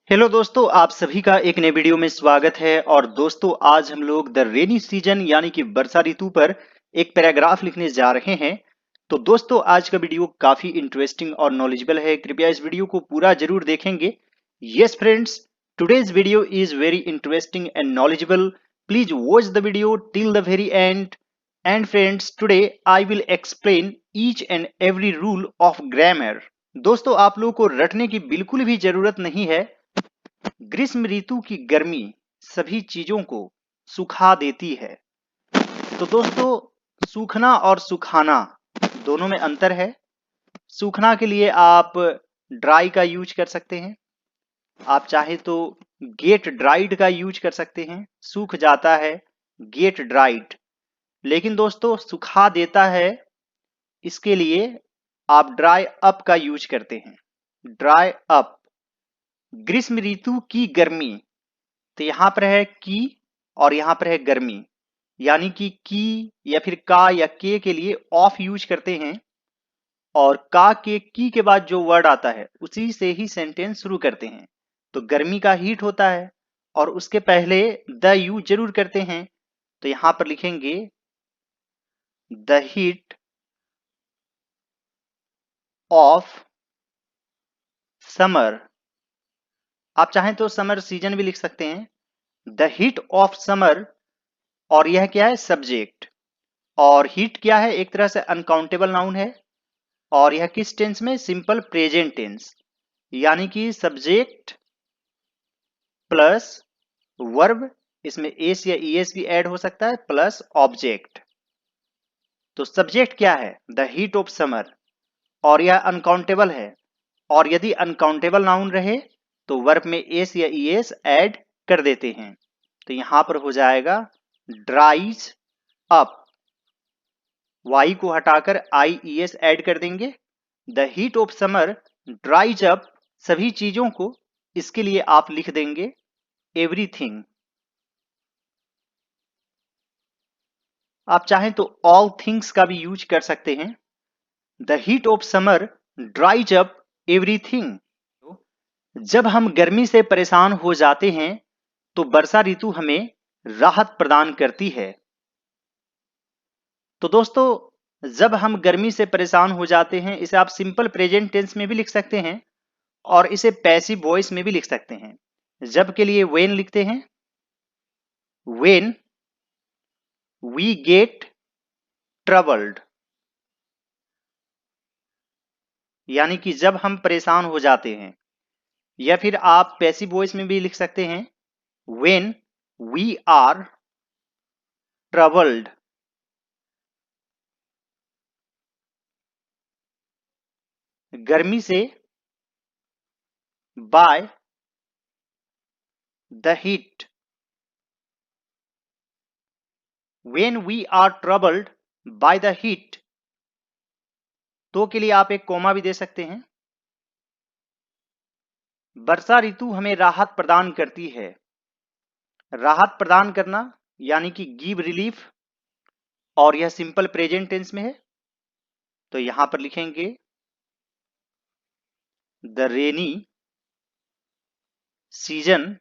Hello दोस्तों, आप सभी का एक नए वीडियो में स्वागत है। और दोस्तों, आज हम लोग द रेनी सीजन यानी कि वर्षा ऋतु पर एक पैराग्राफ लिखने जा रहे हैं। तो दोस्तों, आज का वीडियो काफी इंटरेस्टिंग और नॉलेजेबल है। कृपया इस वीडियो को पूरा जरूर देखेंगे। Yes friends, today's video is very interesting and knowledgeable. Please watch the video till the very and. And friends, today I will explain each and every rule of grammar. दोस्तों, आप लोगों को रटने की बिल्कुल भी जरूरत नहीं है। ग्रीष्म ऋतु की गर्मी सभी चीजों को सुखा देती है। तो दोस्तों, सूखना और सुखाना दोनों में अंतर है। सूखना के लिए आप ड्राई का यूज कर सकते हैं। आप चाहे तो गेट ड्राइड का यूज कर सकते हैं। सूख जाता है, गेट ड्राइड। लेकिन दोस्तों, सुखा देता है, इसके लिए आप ड्राई अप का यूज करते हैं। Dry up. ग्रीष्म ऋतु की गर्मी, तो यहां पर है की और यहां पर है गर्मी, यानी कि की या फिर का या के लिए ऑफ यूज करते हैं। और का के की के बाद जो वर्ड आता है उसी से ही सेंटेंस शुरू करते हैं। तो गर्मी का हीट होता है और उसके पहले द यूज जरूर करते हैं। तो यहां पर लिखेंगे द हीट ऑफ समर। आप चाहें तो समर सीजन भी लिख सकते हैं। The heat of summer. और यह क्या है? सब्जेक्ट। और हीट क्या है? एक तरह से अनकाउंटेबल नाउन है। और यह किस टेंस में? सिंपल प्रेजेंट टेंस, यानी कि सब्जेक्ट प्लस वर्ब, इसमें एस या ईएस भी ऐड हो सकता है, प्लस ऑब्जेक्ट। तो सब्जेक्ट क्या है? The heat of summer. और यह अनकाउंटेबल है। और यदि अनकाउंटेबल नाउन रहे तो वर्ब में एस या ईएस ऐड कर देते हैं। तो यहां पर हो जाएगा ड्राइज अप। वाई को हटाकर आई ई एस ऐड कर देंगे। The heat of summer ड्राइज up सभी चीजों को। इसके लिए आप लिख देंगे एवरीथिंग। आप चाहें तो ऑल थिंग्स का भी यूज कर सकते हैं। The heat of summer ड्राइज up everything. जब हम गर्मी से परेशान हो जाते हैं तो वर्षा ऋतु हमें राहत प्रदान करती है। तो दोस्तों, जब हम गर्मी से परेशान हो जाते हैं, इसे आप सिंपल प्रेजेंट टेंस में भी लिख सकते हैं और इसे पैसिव वॉइस में भी लिख सकते हैं। जब के लिए वेन लिखते हैं। वेन वी गेट ट्रबल्ड, यानी कि जब हम परेशान हो जाते हैं। या फिर आप पैसिव वॉइस में भी लिख सकते हैं। When we are troubled. गर्मी से by the heat. When we are troubled by the heat. तो के लिए आप एक कोमा भी दे सकते हैं। वर्षा ऋतु हमें राहत प्रदान करती है। राहत प्रदान करना यानी कि गिव रिलीफ। और यह सिंपल प्रेजेंट टेंस में है। तो यहां पर लिखेंगे the rainy season.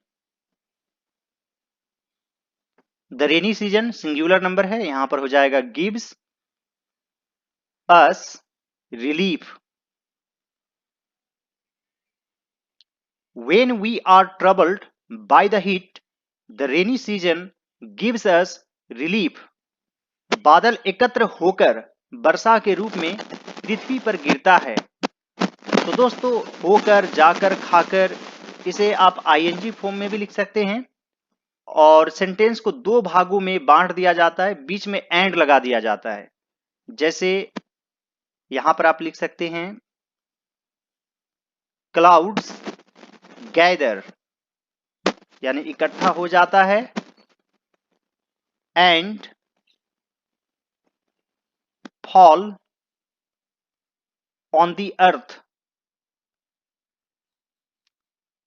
The rainy season singular number है, यहां पर हो जाएगा gives us relief. When we are troubled by the heat, the rainy season gives us relief. बादल एकत्र होकर वर्षा के रूप में पृथ्वी पर गिरता है। तो दोस्तों, होकर, जाकर, खाकर, इसे आप आईएनजी फॉर्म में भी लिख सकते हैं। और सेंटेंस को दो भागों में बांट दिया जाता है, बीच में एंड लगा दिया जाता है। जैसे यहां पर आप लिख सकते हैं क्लाउड्स गैदर, यानी इकट्ठा हो जाता है। एंड फॉल ऑन दी अर्थ,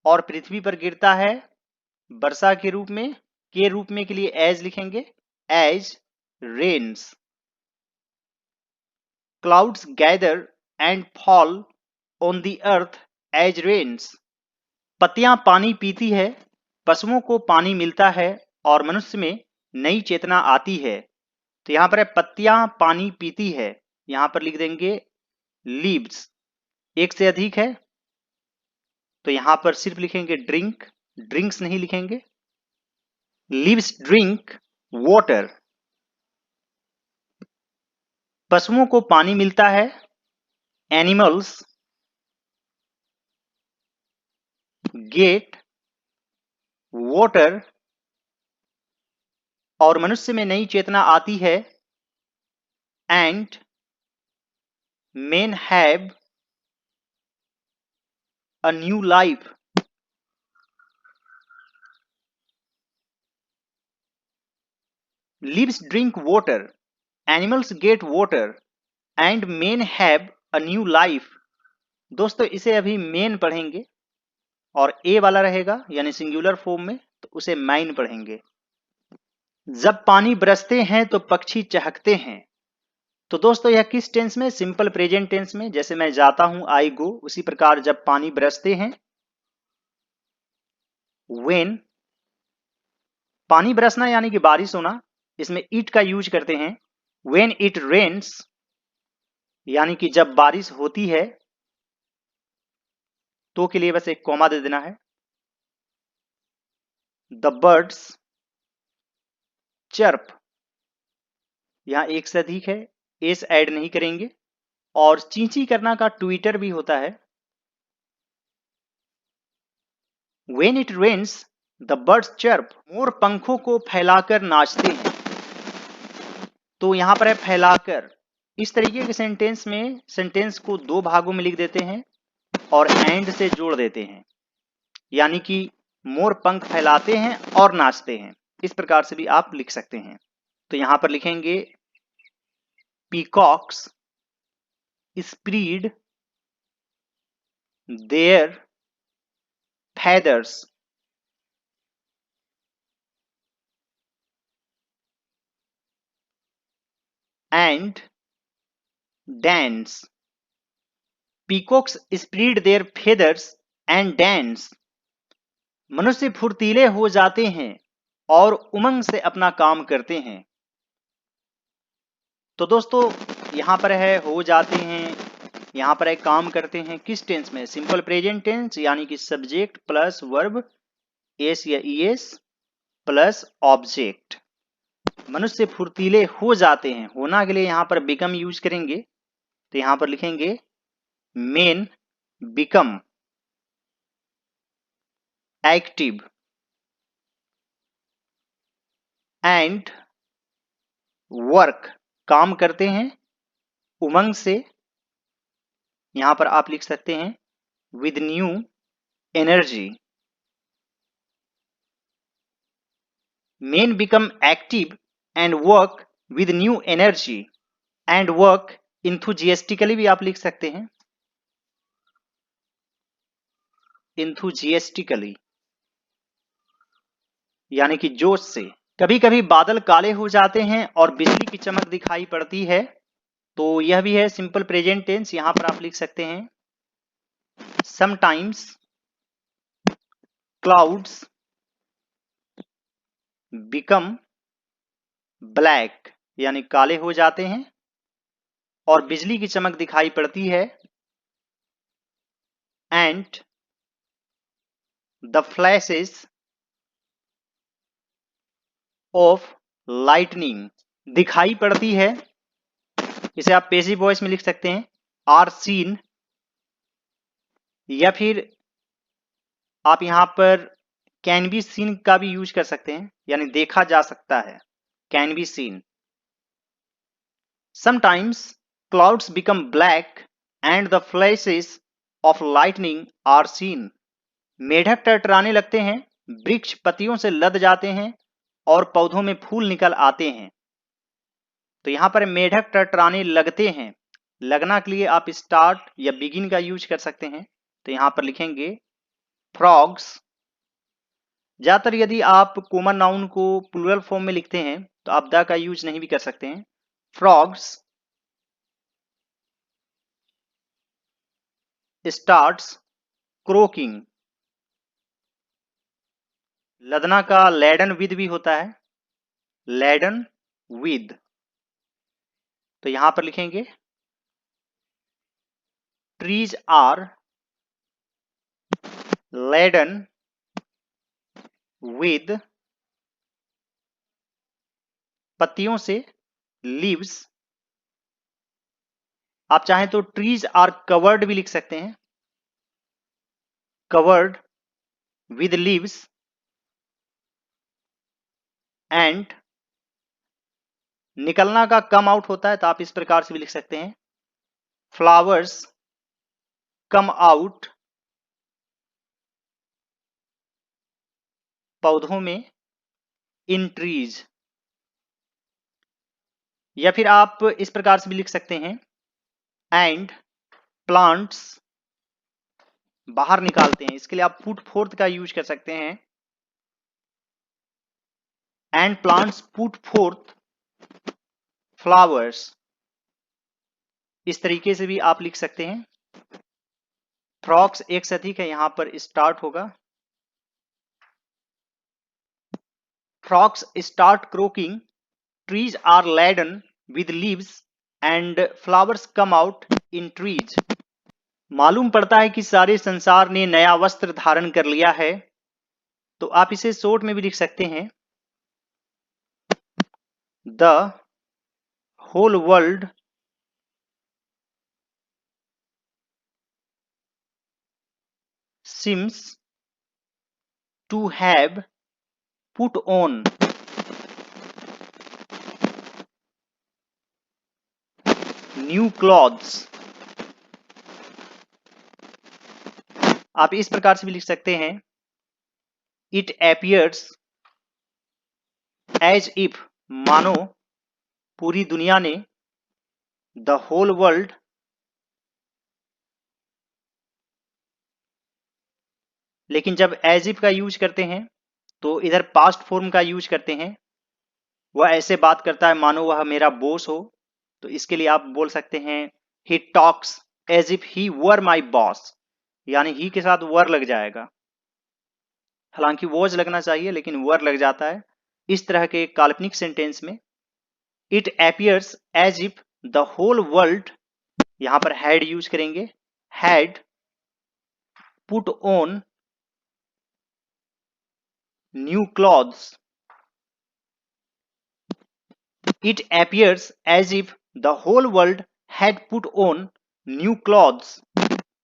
और पृथ्वी पर गिरता है वर्षा के रूप में। के रूप में के लिए एज लिखेंगे, as rains. Clouds gather and fall on the earth as rains. पत्तियां पानी पीती है, पशुओं को पानी मिलता है और मनुष्य में नई चेतना आती है। तो यहां पर है पत्तियां पानी पीती है, यहां पर लिख देंगे लीव्स। एक से अधिक है तो यहां पर सिर्फ लिखेंगे ड्रिंक, ड्रिंक्स नहीं लिखेंगे। लीव्स ड्रिंक वाटर, पशुओं को पानी मिलता है। एनिमल्स गेट वाटर, और मनुष्य में नई चेतना आती है। And men have a new life, leaves drink water, animals get water and men have a new life। दोस्तों इसे अभी मेन पढ़ेंगे और ए वाला रहेगा यानी सिंगुलर फॉर्म में तो उसे मैन पढ़ेंगे। जब पानी बरसते हैं तो पक्षी चहकते हैं। तो दोस्तों यह किस टेंस में? सिंपल प्रेजेंट टेंस में। जैसे मैं जाता हूं आई गो, उसी प्रकार जब पानी बरसते हैं when, पानी बरसना यानी कि बारिश होना, इसमें इट का यूज करते हैं। when it rains यानी कि जब बारिश होती है, तो के लिए बस एक कॉमा दे देना है। द बर्ड्स चर्प, यहां एक से अधिक है, एस ऐड नहीं करेंगे। और चींची करना का ट्विटर भी होता है। When it rains, the birds chirp, मोर पंखों को फैलाकर नाचते हैं। तो यहां पर है फैलाकर। इस तरीके के सेंटेंस में सेंटेंस को दो भागों में लिख देते हैं और एंड से जोड़ देते हैं, यानी कि मोर पंख फैलाते हैं और नाचते हैं। इस प्रकार से भी आप लिख सकते हैं। तो यहां पर लिखेंगे peacocks spread their feathers and dance। Peacocks spread their feathers and dance। मनुष्य फुर्तीले हो जाते हैं और उमंग से अपना काम करते हैं। तो दोस्तों यहां पर है हो जाते हैं, यहां पर है काम करते हैं। किस टेंस में? सिंपल प्रेजेंट टेंस यानी कि सब्जेक्ट प्लस वर्ब एस या ईएस प्लस ऑब्जेक्ट। मनुष्य फुर्तीले हो जाते हैं, होना के लिए यहां पर बिकम यूज करेंगे। तो यहां पर लिखेंगे main become active and work, काम करते हैं उमंग से। यहां पर आप लिख सकते हैं with new energy. Men become active and work with new energy and work enthusiastically भी आप लिख सकते हैं, इंथुजिएस्टिकली यानी कि जोश से। कभी कभी बादल काले हो जाते हैं और बिजली की चमक दिखाई पड़ती है। तो यह भी है सिंपल प्रेजेंट टेंस, यहां पर आप लिख सकते हैं समटाइम्स क्लाउड्स बिकम ब्लैक, यानी काले हो जाते हैं और बिजली की चमक दिखाई पड़ती है। And the flashes of lightning, दिखाई पड़ती है, इसे आप पैसिव वॉइस में लिख सकते हैं आर सीन, या फिर आप यहां पर कैन बी सीन का भी यूज कर सकते हैं, यानी देखा जा सकता है, can be seen. Sometimes clouds become black and the flashes of lightning are seen. मेढक टरटराने लगते हैं, वृक्ष पत्तियों से लद जाते हैं और पौधों में फूल निकल आते हैं। तो यहां पर मेढक टरटराने लगते हैं, लगना के लिए आप स्टार्ट या बिगिन का यूज कर सकते हैं। तो यहां पर लिखेंगे फ्रॉग्स। ज्यादातर यदि आप कॉमन नाउन को प्लूरल फॉर्म में लिखते हैं तो आप द का यूज नहीं भी कर सकते हैं। फ्रॉग्स स्टार्ट्स क्रोकिंग, लदना का लैडन विद भी होता है, लैडन विद। तो यहां पर लिखेंगे ट्रीज आर laden with, पत्तियों से, लीव्स। आप चाहें तो ट्रीज आर कवर्ड भी लिख सकते हैं, कवर्ड विद लीव्स एंड, निकलना का कम आउट होता है तो आप इस प्रकार से भी लिख सकते हैं, फ्लावर्स कम आउट, पौधों में, इन ट्रीज। या फिर आप इस प्रकार से भी लिख सकते हैं, एंड प्लांट्स बाहर निकालते हैं, इसके लिए आप पुट फोर्थ का यूज कर सकते हैं, and plants put fourth flowers. इस तरीके से भी आप लिख सकते हैं। फ्रॉक्स एक सटीक है, यहां पर स्टार्ट होगा, frogs start croaking, trees are laden with leaves and flowers come out in trees। मालूम पड़ता है कि सारे संसार ने नया वस्त्र धारण कर लिया है, तो आप इसे शॉर्ट में भी लिख सकते हैं, the whole world seems to have put on new clothes। आप इस प्रकार से भी लिख सकते हैं, इट appears as if, मानो पूरी दुनिया ने, द होल वर्ल्ड, लेकिन जब एज इफ का यूज करते हैं तो इधर पास्ट फॉर्म का यूज करते हैं। वह ऐसे बात करता है मानो वह मेरा बॉस हो, तो इसके लिए आप बोल सकते हैं, he talks as if he were my boss, यानी ही के साथ वर लग जाएगा, हालांकि वॉज लगना चाहिए लेकिन वर लग जाता है इस तरह के काल्पनिक सेंटेंस में। It appears as if the whole world, यहां पर हैड यूज करेंगे, had put on new clothes. It appears as if the whole world had put on new clothes।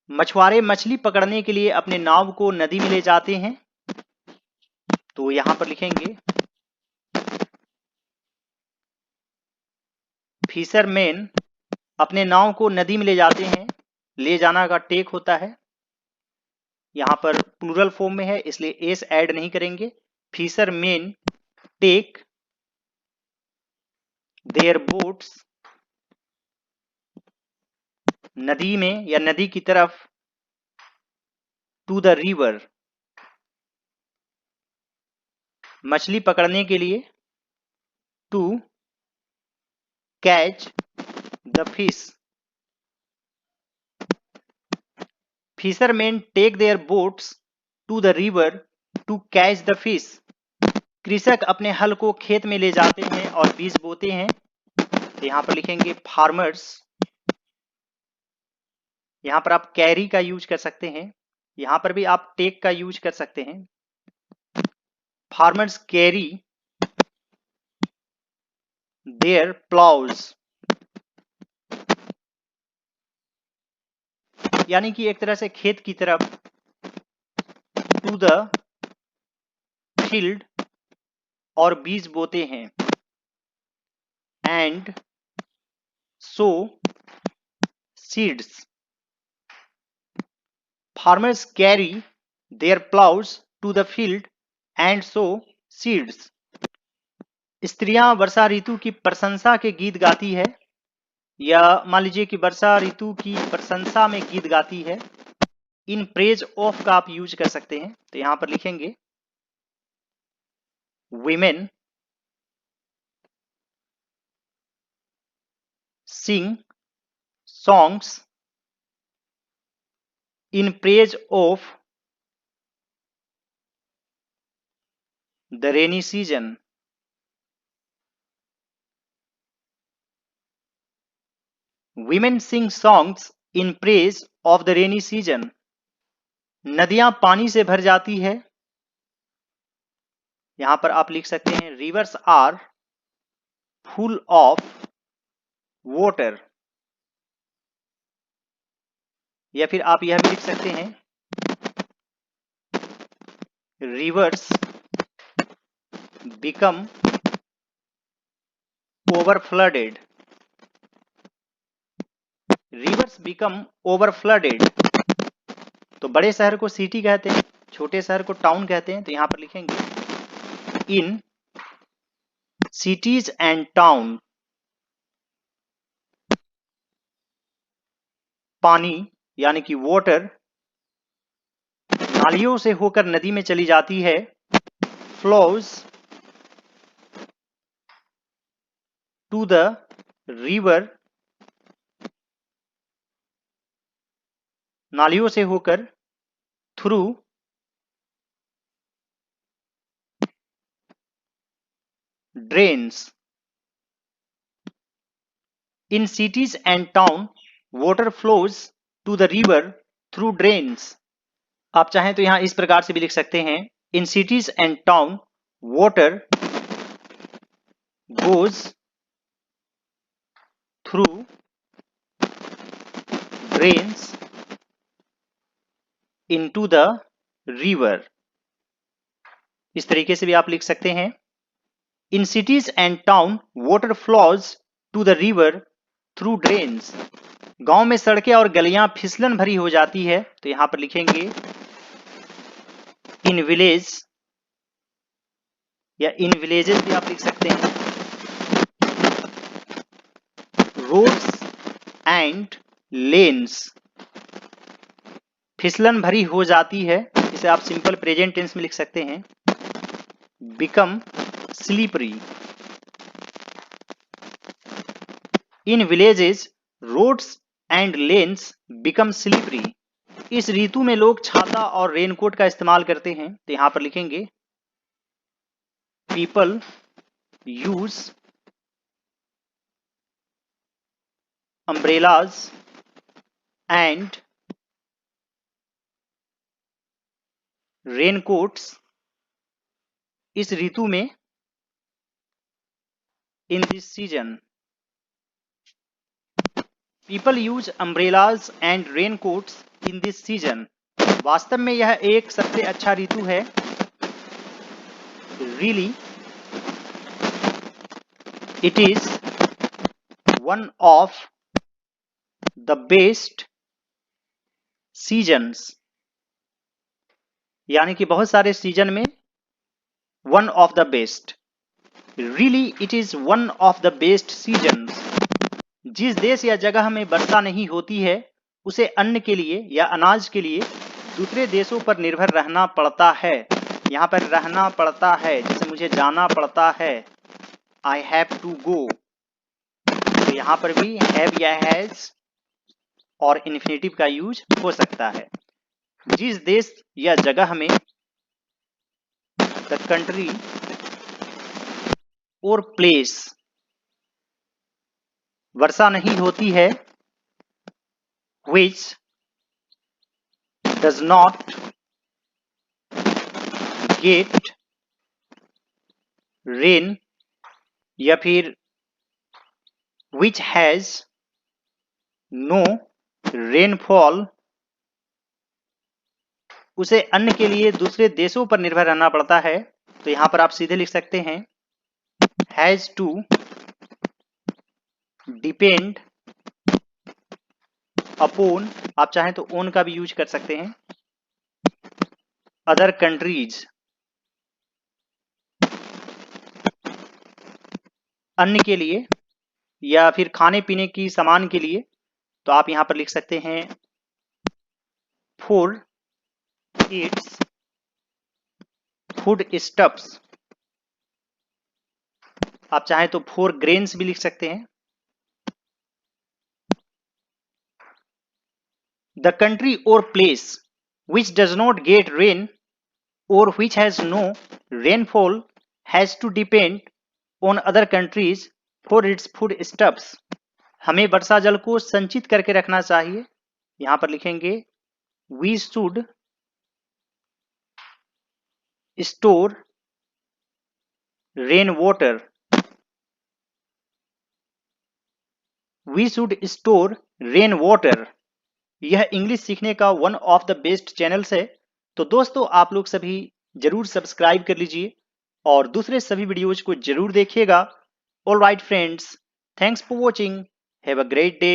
मछुआरे मछली पकड़ने के लिए अपने नाव को नदी में ले जाते हैं, तो यहां पर लिखेंगे, फिशरमैन अपने नाव को नदी में ले जाते हैं, ले जाना का टेक होता है, यहां पर प्लूरल फॉर्म में है इसलिए एस ऐड नहीं करेंगे, फिशरमैन टेक देयर बोट्स, नदी में या नदी की तरफ, टू द रिवर, मछली पकड़ने के लिए, to catch the fish. Fisherman take their boats to the river to catch the fish. कृषक अपने हल को खेत में ले जाते हैं और बीज बोते हैं, तो यहां पर लिखेंगे फार्मर्स। यहां पर आप कैरी का यूज कर सकते हैं, यहां पर भी आप टेक का यूज कर सकते हैं, फार्मर्स कैरी देयर प्लाउज, यानी कि एक तरह से खेत की तरफ, टू द फील्ड और बीज बोते हैं, and sow seeds. Farmers carry their ploughs to the field and sow seeds. स्त्रियां वर्षा ऋतु की प्रशंसा के गीत गाती है, या मान लीजिए कि वर्षा ऋतु की प्रशंसा में गीत गाती है, इन प्रेज ऑफ का आप यूज कर सकते हैं, तो यहां पर लिखेंगे, women sing songs in praise of the rainy season. Women sing songs in praise of the rainy season. नदियां पानी से भर जाती है। यहां पर आप लिख सकते हैं rivers are full of water, या फिर आप यह भी लिख सकते हैं rivers become over flooded. Rivers become over flooded. तो बड़े शहर को सिटी कहते हैं, छोटे शहर को टाउन कहते हैं। तो यहां पर लिखेंगे इन सिटीज एंड टाउन पानी यानी कि वाटर नालियों से होकर नदी में चली जाती है। फ्लोज टू द रिवर, नालियों से होकर through drains. In cities and town water flows to the river through drains. आप चाहें तो यहां इस प्रकार से भी लिख सकते हैं in cities and town water goes through drains into the river. इस तरीके से भी आप लिख सकते हैं in cities and town water flows to the river through drains. गांव में सड़कें और गलियां फिसलन भरी हो जाती है। तो यहां पर लिखेंगे इन विलेज, या इन विलेजेस भी आप लिख सकते हैं रोड्स एंड लेन्स फिसलन भरी हो जाती है। इसे आप सिंपल प्रेजेंट टेंस में लिख सकते हैं become slippery. In villages roads and lanes become slippery. इस ऋतु में लोग छाता और रेनकोट का इस्तेमाल करते हैं। तो यहां पर लिखेंगे people use umbrellas and raincoats इस ऋतु में in this season. People use umbrellas and raincoats in this season. वास्तव में यह एक सबसे अच्छा ऋतु है। Really it is one of the best seasons, यानी कि बहुत सारे सीजन में one of the best. Really it is one of the best seasons. जिस देश या जगह में वर्षा नहीं होती है उसे अन्न के लिए या अनाज के लिए दूसरे देशों पर निर्भर रहना पड़ता है। यहां पर रहना पड़ता है, जैसे मुझे जाना पड़ता है, आई हैव टू गो। तो यहां पर भी हैव या हैज और इन्फिनेटिव का यूज हो सकता है। जिस देश या जगह में द कंट्री और प्लेस वर्षा नहीं होती है which does not get rain, या फिर which has no rainfall, उसे अन्न के लिए दूसरे देशों पर निर्भर रहना पड़ता है। तो यहां पर आप सीधे लिख सकते हैं has to depend upon, आप चाहें तो own का भी यूज कर सकते हैं, अदर कंट्रीज, अन्न के लिए या फिर खाने पीने की सामान के लिए। तो आप यहां पर लिख सकते हैं फॉर इट्स फूड स्टफ्स। आप चाहें तो फॉर ग्रेन्स भी लिख सकते हैं। द कंट्री और place which does not gate rain or which has no rainfall has to depend on other countries for its foodstuffs. हमें वर्षा जल को संचित करके रखना चाहिए। यहां पर लिखेंगे we should store rainwater. We should store rainwater. यह इंग्लिश सीखने का one of the best channels है। तो दोस्तों आप लोग सभी जरूर सब्सक्राइब कर लीजिए और दूसरे सभी वीडियोज को जरूर देखिएगा। All right friends, thanks for watching, have a great day.